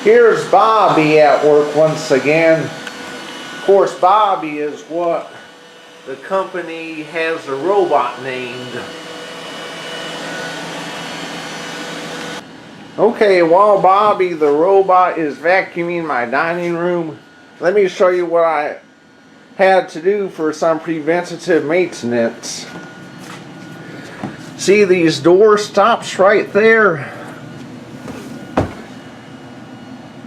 Here's Bobby at work once again. Of course, Bobby is what the company has the robot named. Okay, while Bobby the robot is vacuuming my dining room, let me show you what I had to do for some preventative maintenance. See these door stops right there?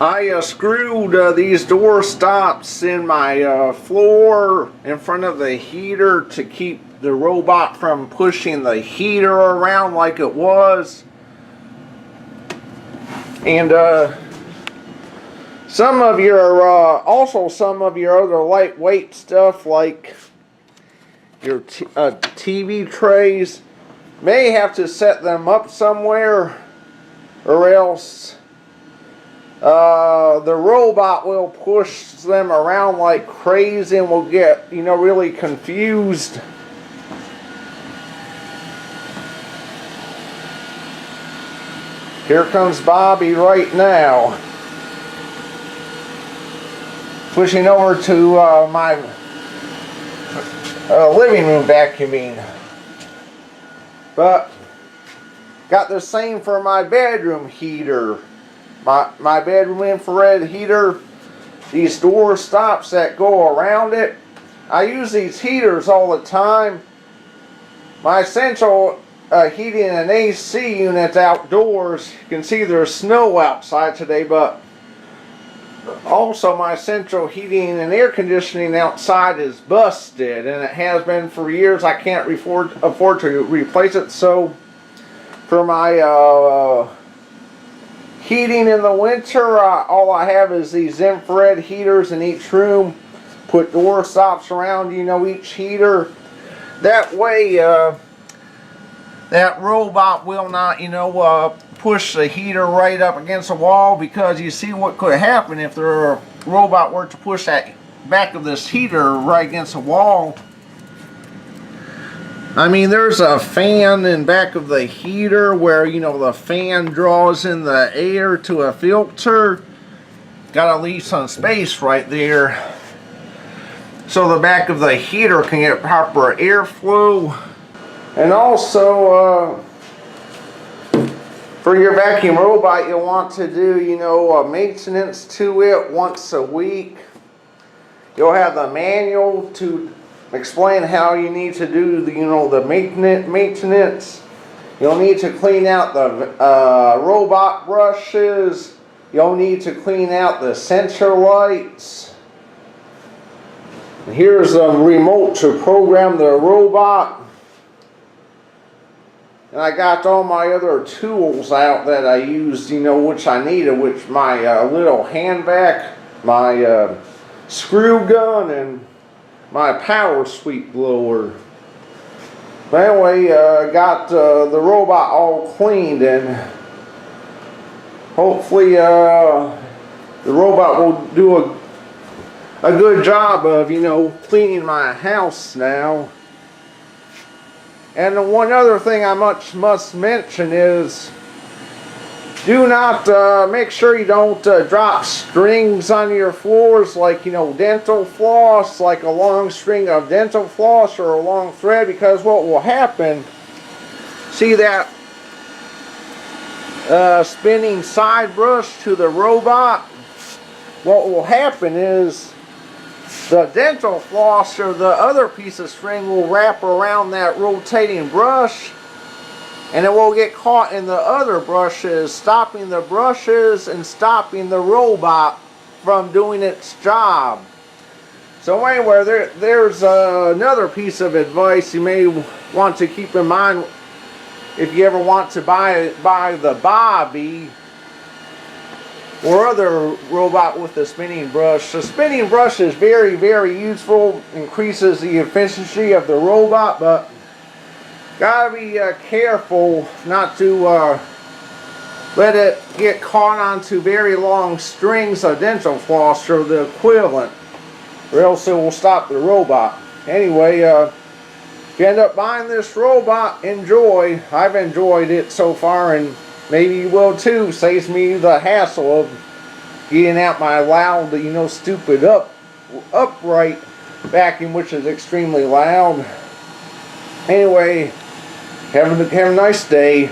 I screwed these door stops in my floor in front of the heater to keep the robot from pushing the heater around like it was. And some of your other lightweight stuff like your TV trays may have to set them up somewhere, or else the robot will push them around like crazy and will get, really confused. Here comes Bobby right now, pushing over to my living room vacuuming. But got the same for my bedroom heater. My bedroom infrared heater, these door stops that go around it. I use these heaters all the time. My central heating and AC unit's outdoors. You can see there's snow outside today, but also my central heating and air conditioning outside is busted, and it has been for years. I can't afford to replace it, so for my heating in the winter, all I have is these infrared heaters in each room. Put door stops around, each heater. That way, that robot will not, push the heater right up against the wall, because you see what could happen if the robot were to push that back of this heater right against the wall. I mean, there's a fan in back of the heater where, the fan draws in the air to a filter. Gotta leave some space right there so the back of the heater can get proper airflow. And also, for your vacuum robot, you'll want to do, maintenance to it once a week. You'll have the manual to explain how you need to do the maintenance. You'll need to clean out the robot brushes. You'll need to clean out the sensor lights. Here's a remote to program the robot. And I got all my other tools out that I used, which I needed, which my little hand vac, my screw gun, and my power sweep blower. But anyway, got the robot all cleaned, and hopefully the robot will do a good job of, cleaning my house now. And one other thing I must mention is, do not, make sure you don't drop strings on your floors like, dental floss, like a long string of dental floss or a long thread, because what will happen, see that spinning side brush to the robot? What will happen is the dental floss or the other piece of string will wrap around that rotating brush, and it will get caught in the other brushes, stopping the brushes and stopping the robot from doing its job. So anyway, there's another piece of advice you may want to keep in mind if you ever want to buy the Bobby or other robot with the spinning brush. The spinning brush is very, very useful, increases the efficiency of the robot, but gotta be careful not to let it get caught onto very long strings of dental floss or the equivalent, or else it will stop the robot. Anyway, if you end up buying this robot, enjoy. I've enjoyed it so far, and maybe you will too. Saves me the hassle of getting out my loud, stupid upright vacuum, which is extremely loud. Anyway, have a nice day.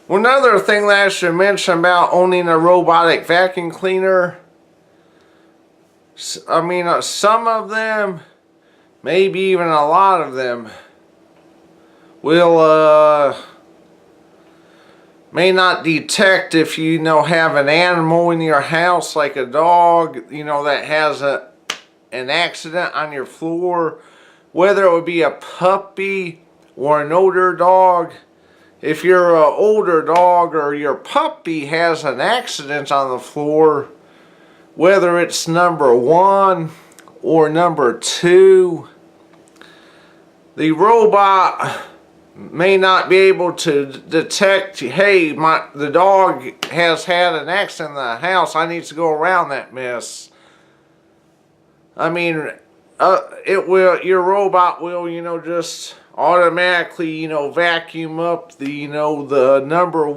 Well, another thing that I should mention about owning a robotic vacuum cleaner, I mean, some of them, maybe even a lot of them, will may not detect if you have an animal in your house, like a dog, that has an accident on your floor, whether it would be a puppy or an older dog. If your older dog or your puppy has an accident on the floor, whether it's number 1 or number 2, the robot may not be able to detect, hey, the dog has had an accident in the house, I need to go around that mess. I mean, your robot will, just automatically, vacuum up the, the number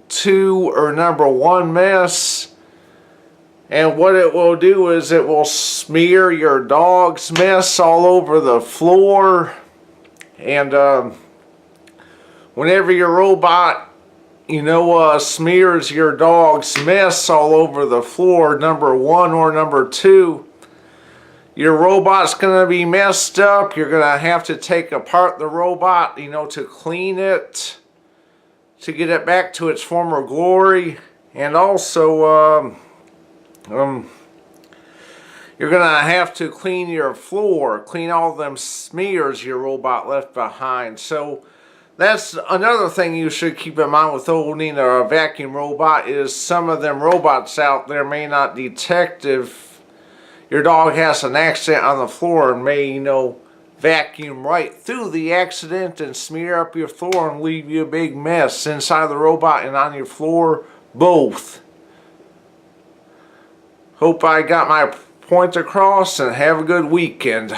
2 or number 1 mess. And what it will do is it will smear your dog's mess all over the floor. And whenever your robot, smears your dog's mess all over the floor, number 1 or number 2, your robot's going to be messed up. You're going to have to take apart the robot, to clean it, to get it back to its former glory. And also, you're going to have to clean your floor, clean all them smears your robot left behind. So that's another thing you should keep in mind with owning a vacuum robot, is some of them robots out there may not detect if your dog has an accident on the floor, and may, vacuum right through the accident and smear up your floor and leave you a big mess inside the robot and on your floor, both. Hope I got my point across, and have a good weekend.